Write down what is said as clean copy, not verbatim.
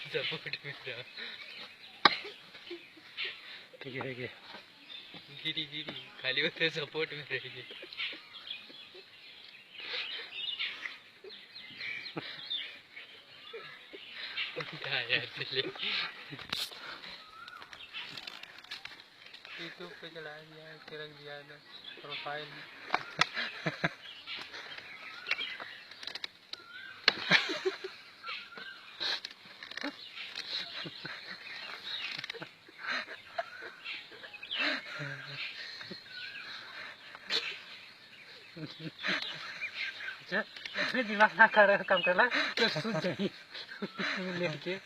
support मेरा ठीक है गिरी गिरी खाली होते सपोर्ट में रहेगी यूट्यूब पे चला दिया रख दिया था प्रोफाइल अच्छा इसमें दिमाग ना कर काम करना तो सूझ जाएगी लेके